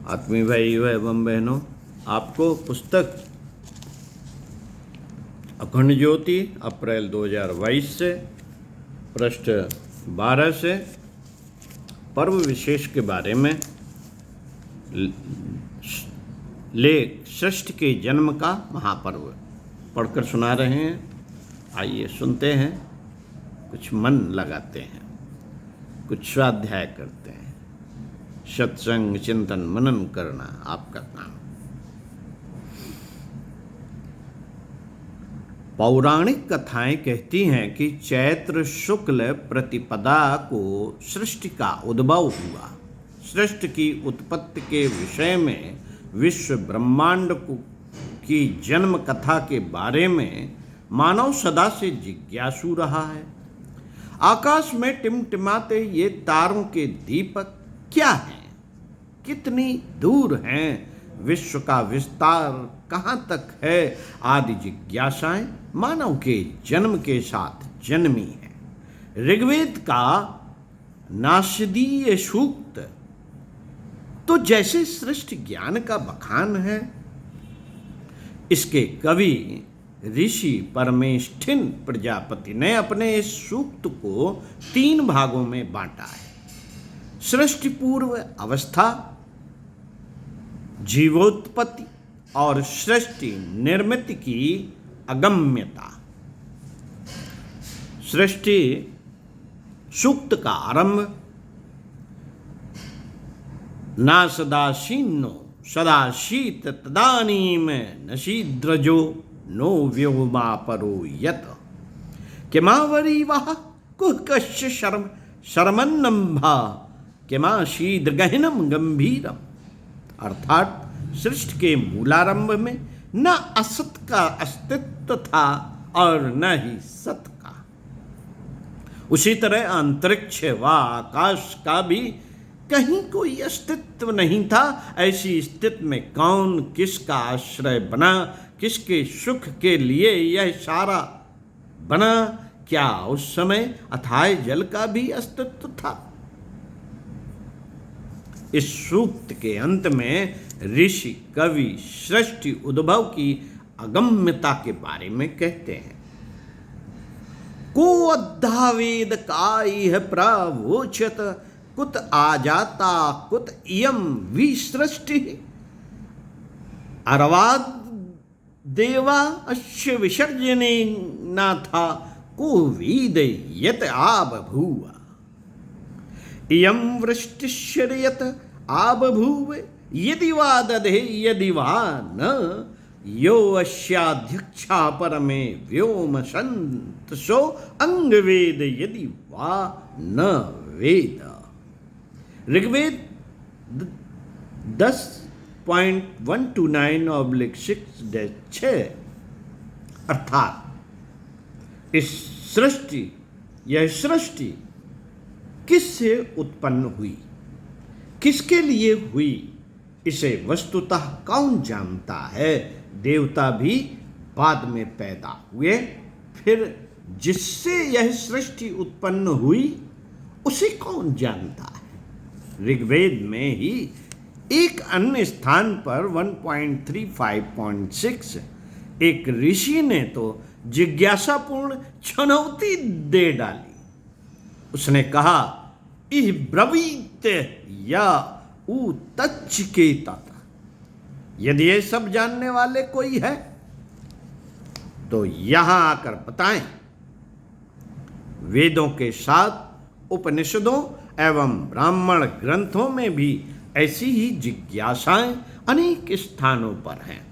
आत्मीय भाइयों एवं बहनों, आपको पुस्तक अखंड ज्योति अप्रैल 2022 से पृष्ठ 12 से पर्व विशेष के बारे में लेख षष्ठ के जन्म का महापर्व पढ़कर सुना रहे हैं। आइए सुनते हैं, कुछ मन लगाते हैं, कुछ स्वाध्याय करते हैं। सत्संग चिंतन मनन करना आपका काम। पौराणिक कथाएं कहती हैं कि चैत्र शुक्ल प्रतिपदा को सृष्टि का उद्भव हुआ। सृष्टि की उत्पत्ति के विषय में विश्व ब्रह्मांड की जन्म कथा के बारे में मानव सदा से जिज्ञासु रहा है। आकाश में टिमटिमाते ये तारों के दीपक क्या हैं? कितनी दूर हैं? विश्व का विस्तार कहाँ तक है? आदि जिज्ञासाएं मानव के जन्म के साथ जन्मी हैं। ऋग्वेद का नासदीय सूक्त तो जैसे सृष्टि ज्ञान का बखान है। इसके कवि ऋषि परमेष्ठिन प्रजापति ने अपने इस सूक्त को 3 भागों में बांटा है। सृष्टि पूर्व अवस्था, जीवोत्पत्ति और सृष्टि निर्मित की अगम्यता। सृष्टि सूक्त का आरंभ ना सदाशीनो सदाशीत तदानीम नशीद्रजो नो व्योमा परो यत किमावरी वह कुहकश्च शर्मन्नम्भा किमा शीद्र गहनम गंभीरम। अर्थात सृष्टि के मूलारंभ में न असत का अस्तित्व था और न ही सत का। उसी तरह अंतरिक्ष व आकाश का भी कहीं कोई अस्तित्व नहीं था। ऐसी स्थिति में कौन किसका आश्रय बना? किसके सुख के लिए यह सारा बना? क्या उस समय अथाह जल का भी अस्तित्व था? इस सूक्त के अंत में ऋषि कवि सृष्टि उद्भव की अगम्यता के बारे में कहते हैं। को अद्धा वेद काइह प्रवोचत कुत आजाता कुत इयं विसृष्टि अरवाद देवा अश्य विसर्जने नाथा को वेद यत आबभूव इयं वृष्टिश्चर्यत आबभूव यदि वा दधे यदि वा न यो अस्याध्यक्षा परमे व्योम संतसो अंगवेद यदि वा न वेद। ऋग्वेद 10.129/6 अर्थात यह सृष्टि किससे उत्पन्न हुई, किसके लिए हुई, इसे वस्तुतः कौन जानता है? देवता भी बाद में पैदा हुए, फिर जिससे यह सृष्टि उत्पन्न हुई उसे कौन जानता है? ऋग्वेद में ही एक अन्य स्थान पर 1.35.6 एक ऋषि ने तो जिज्ञासापूर्ण चुनौती दे डाली। उसने कहा, इह ब्रवीत या उ तच्चिकेतत। यदि ये सब जानने वाले कोई है तो यहां आकर बताएं। वेदों के साथ उपनिषदों एवं ब्राह्मण ग्रंथों में भी ऐसी ही जिज्ञासाएं अनेक स्थानों पर हैं।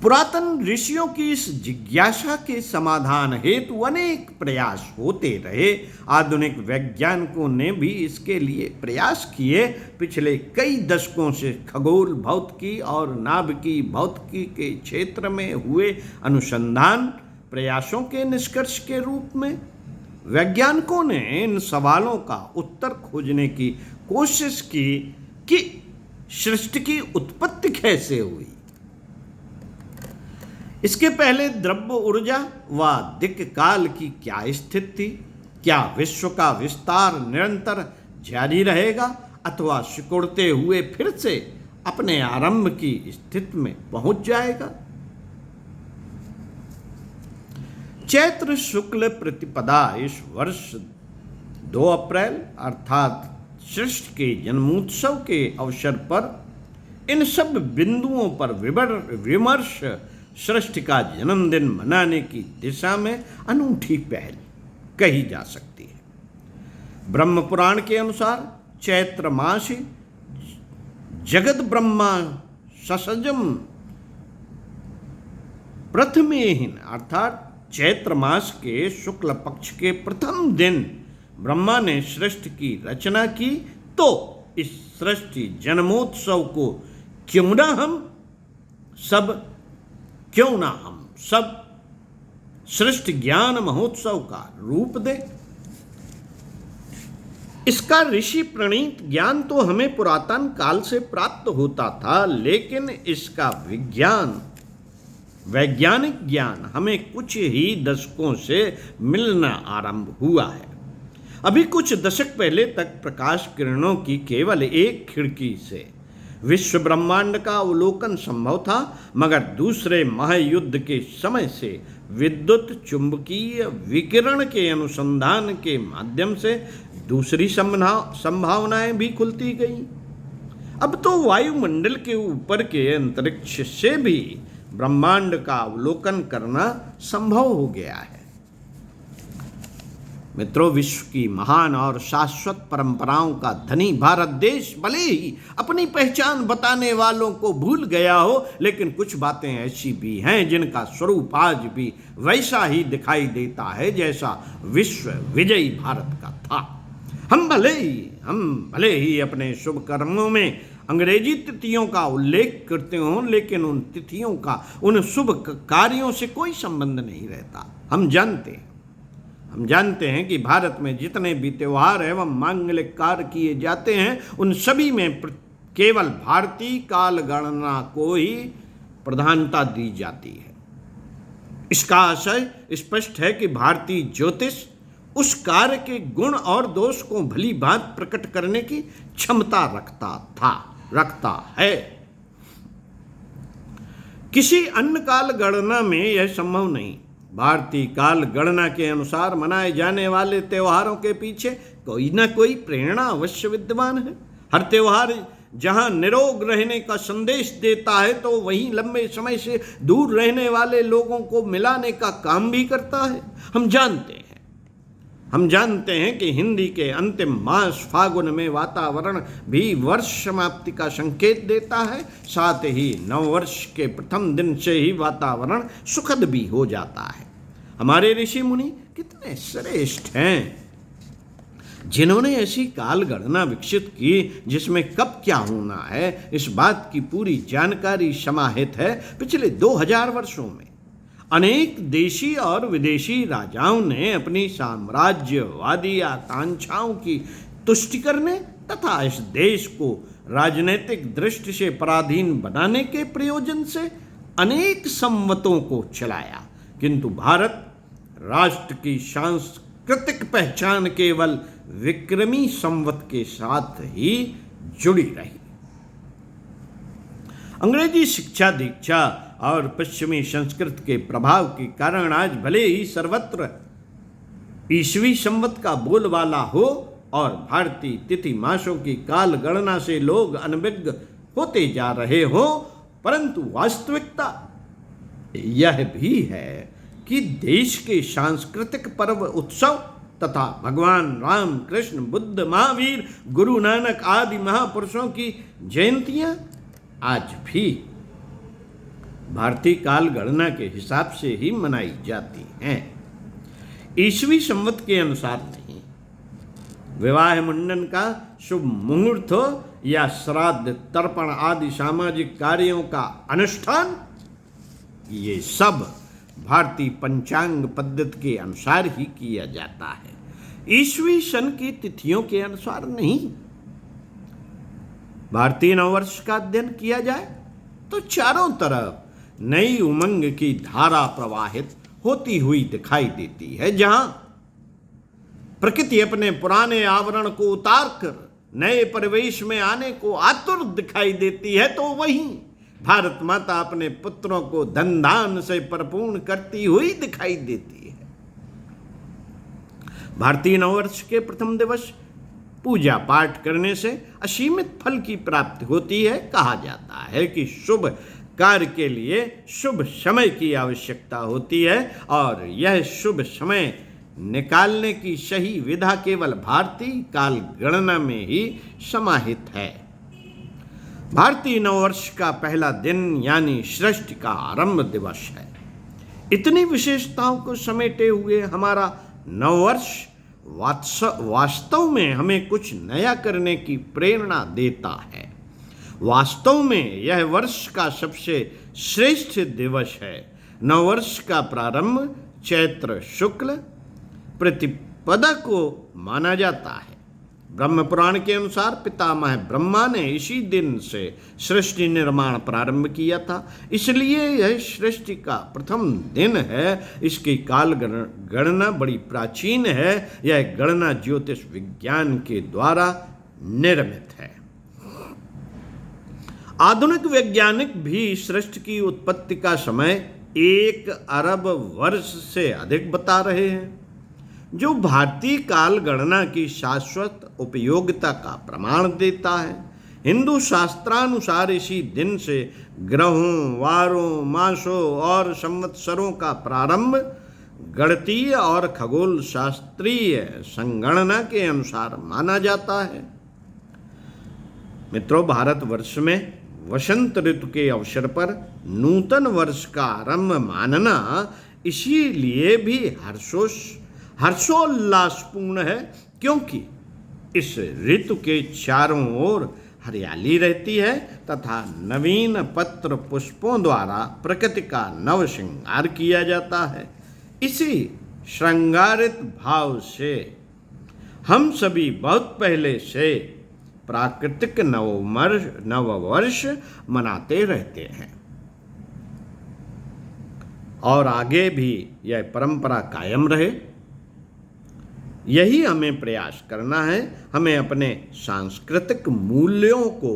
पुरातन ऋषियों की इस जिज्ञासा के समाधान हेतु अनेक प्रयास होते रहे। आधुनिक वैज्ञानिकों ने भी इसके लिए प्रयास किए। पिछले कई दशकों से खगोल भौतिकी और नाभिकीय भौतिकी के क्षेत्र में हुए अनुसंधान प्रयासों के निष्कर्ष के रूप में वैज्ञानिकों ने इन सवालों का उत्तर खोजने की कोशिश की कि सृष्टि की उत्पत्ति कैसे हुई। इसके पहले द्रव्य ऊर्जा व दिक् काल की क्या स्थिति थी? क्या विश्व का विस्तार निरंतर जारी रहेगा? अथवा सिकुड़ते हुए फिर से अपने आरंभ की स्थिति में पहुंच जाएगा। चैत्र शुक्ल प्रतिपदा इस वर्ष 2 अप्रैल अर्थात श्रेष्ठ के जन्मोत्सव के अवसर पर इन सब बिंदुओं पर विमर्श श्रेष्ठ का जन्मदिन मनाने की दिशा में अनूठी पहल कही जा सकती है। ब्रह्म पुराण के अनुसार चैत्र मास जगत ब्रह्मा ससजम प्रथमेहिन अर्थात चैत्र मास के शुक्ल पक्ष के प्रथम दिन ब्रह्मा ने सृष्टि की रचना की, तो इस सृष्टि जन्मोत्सव को क्यों ना हम सब सृष्टि ज्ञान महोत्सव का रूप दे। इसका ऋषि प्रणीत ज्ञान तो हमें पुरातन काल से प्राप्त होता था, लेकिन इसका वैज्ञानिक ज्ञान हमें कुछ ही दशकों से मिलना आरंभ हुआ है। अभी कुछ दशक पहले तक प्रकाश किरणों की केवल एक खिड़की से विश्व ब्रह्मांड का अवलोकन संभव था, मगर दूसरे महायुद्ध के समय से विद्युत चुंबकीय विकिरण के अनुसंधान के माध्यम से दूसरी संभावनाएं भी खुलती गई। अब तो वायुमंडल के ऊपर के अंतरिक्ष से भी ब्रह्मांड का अवलोकन करना संभव हो गया है। मित्रों, विश्व की महान और शाश्वत परंपराओं का धनी भारत देश भले ही अपनी पहचान बताने वालों को भूल गया हो, लेकिन कुछ बातें ऐसी भी हैं जिनका स्वरूप आज भी वैसा ही दिखाई देता है जैसा विश्व विजयी भारत का था। हम भले ही अपने शुभ कर्मों में अंग्रेजी तिथियों का उल्लेख करते हों, लेकिन उन तिथियों का उन शुभ कार्यों से कोई संबंध नहीं रहता। हम जानते हैं कि भारत में जितने भी त्योहार एवं मांगलिक कार्य किए जाते हैं, उन सभी में केवल भारतीय काल गणना को ही प्रधानता दी जाती है। इसका आशय स्पष्ट है कि भारतीय ज्योतिष उस कार्य के गुण और दोष को भली भांति प्रकट करने की क्षमता रखता है। किसी अन्य काल गणना में यह संभव नहीं। भारतीय काल गणना के अनुसार मनाए जाने वाले त्योहारों के पीछे कोई ना कोई प्रेरणा अवश्य विद्यमान है। हर त्योहार जहां निरोग रहने का संदेश देता है, तो वहीं लंबे समय से दूर रहने वाले लोगों को मिलाने का काम भी करता है। हम जानते हैं कि हिंदी के अंतिम मास फागुन में वातावरण भी वर्ष समाप्ति का संकेत देता है। साथ ही नववर्ष के प्रथम दिन से ही वातावरण सुखद भी हो जाता है। हमारे ऋषि मुनि कितने श्रेष्ठ हैं जिन्होंने ऐसी काल गणना विकसित की जिसमें कब क्या होना है, इस बात की पूरी जानकारी समाहित है। पिछले 2000 वर्षों में अनेक देशी और विदेशी राजाओं ने अपनी साम्राज्यवादी आकांक्षाओं की तुष्टि करने तथा इस देश को राजनीतिक दृष्टि से पराधीन बनाने के प्रयोजन से अनेक संवतों को चलाया, किंतु भारत राष्ट्र की सांस्कृतिक पहचान केवल विक्रमी संवत के साथ ही जुड़ी रही। अंग्रेजी शिक्षा दीक्षा और पश्चिमी संस्कृति के प्रभाव के कारण आज भले ही सर्वत्र ईसवी संवत का बोलबाला हो और भारतीय तिथि मासों की काल गणना से लोग अनभिज्ञ होते जा रहे हो, परंतु वास्तविकता यह भी है कि देश के सांस्कृतिक पर्व उत्सव तथा भगवान राम, कृष्ण, बुद्ध, महावीर, गुरु नानक आदि महापुरुषों की जयंतियां आज भी भारतीय काल गणना के हिसाब से ही मनाई जाती हैं, ईसवी संवत के अनुसार नहीं। विवाह मुंडन का शुभ मुहूर्त हो या श्राद्ध, तर्पण आदि सामाजिक कार्यों का अनुष्ठान, ये सब भारतीय पंचांग पद्धति के अनुसार ही किया जाता है, ईसवी सन की तिथियों के अनुसार नहीं। भारतीय नववर्ष का अध्ययन किया जाए तो चारों तरफ नई उमंग की धारा प्रवाहित होती हुई दिखाई देती है, जहां प्रकृति अपने पुराने आवरण को उतार कर नए परिवेश में आने को आतुर दिखाई देती है, तो वहीं भारत माता अपने पुत्रों को धन धान से परिपूर्ण करती हुई दिखाई देती है। भारतीय नववर्ष के प्रथम दिवस पूजा पाठ करने से असीमित फल की प्राप्ति होती है। कहा जाता है कि शुभ कार्य के लिए शुभ समय की आवश्यकता होती है और यह शुभ समय निकालने की सही विधा केवल भारतीय काल गणना में ही समाहित है। भारतीय नववर्ष का पहला दिन यानी सृष्टि का आरंभ दिवस है। इतनी विशेषताओं को समेटे हुए हमारा नववर्ष वास्तव में हमें कुछ नया करने की प्रेरणा देता है। वास्तव में यह वर्ष का सबसे श्रेष्ठ दिवस है। नववर्ष का प्रारंभ चैत्र शुक्ल प्रतिपदा को माना जाता है। ब्रह्म पुराण के अनुसार पितामह ब्रह्मा ने इसी दिन से सृष्टि निर्माण प्रारंभ किया था, इसलिए यह सृष्टि का प्रथम दिन है। इसकी काल गणना बड़ी प्राचीन है। यह गणना ज्योतिष विज्ञान के द्वारा निर्मित है। आधुनिक वैज्ञानिक भी सृष्टि की उत्पत्ति का समय 1 अरब वर्ष से अधिक बता रहे हैं, जो भारतीय काल गणना की शाश्वत उपयोगिता का प्रमाण देता है। हिंदू शास्त्रानुसार इसी दिन से ग्रहों, वारों, मासों और संवत्सरों का प्रारंभ गणितीय और खगोल शास्त्रीय संगणना के अनुसार माना जाता है। मित्रों, भारतवर्ष में वसंत ऋतु के अवसर पर नूतन वर्ष का आरंभ मानना इसीलिए भी हर्षोल्लासपूर्ण है, क्योंकि इस ऋतु के चारों ओर हरियाली रहती है तथा नवीन पत्र पुष्पों द्वारा प्रकृति का नव श्रृंगार किया जाता है। इसी श्रृंगारित भाव से हम सभी बहुत पहले से प्राकृतिक नववर्ष मनाते रहते हैं और आगे भी यह परंपरा कायम रहे, यही हमें प्रयास करना है। हमें अपने सांस्कृतिक मूल्यों को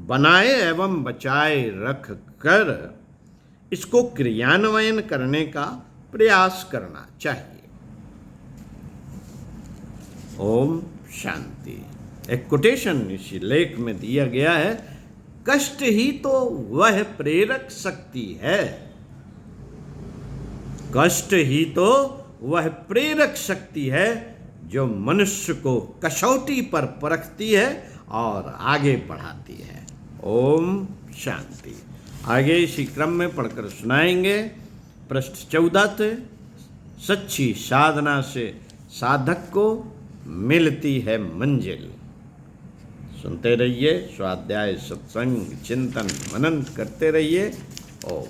बनाए एवं बचाए रख कर इसको क्रियान्वयन करने का प्रयास करना चाहिए। ओम शांति। एक कोटेशन इसी लेख में दिया गया है, कष्ट ही तो वह प्रेरक शक्ति है, कष्ट ही तो वह प्रेरक शक्ति है जो मनुष्य को कसौटी पर परखती है और आगे बढ़ाती है। ओम शांति। आगे इसी क्रम में पढ़कर सुनाएंगे पृष्ठ 14 से। सच्ची साधना से साधक को मिलती है मंजिल। सुनते रहिए, स्वाध्याय सत्संग चिंतन मनन करते रहिए। ओम।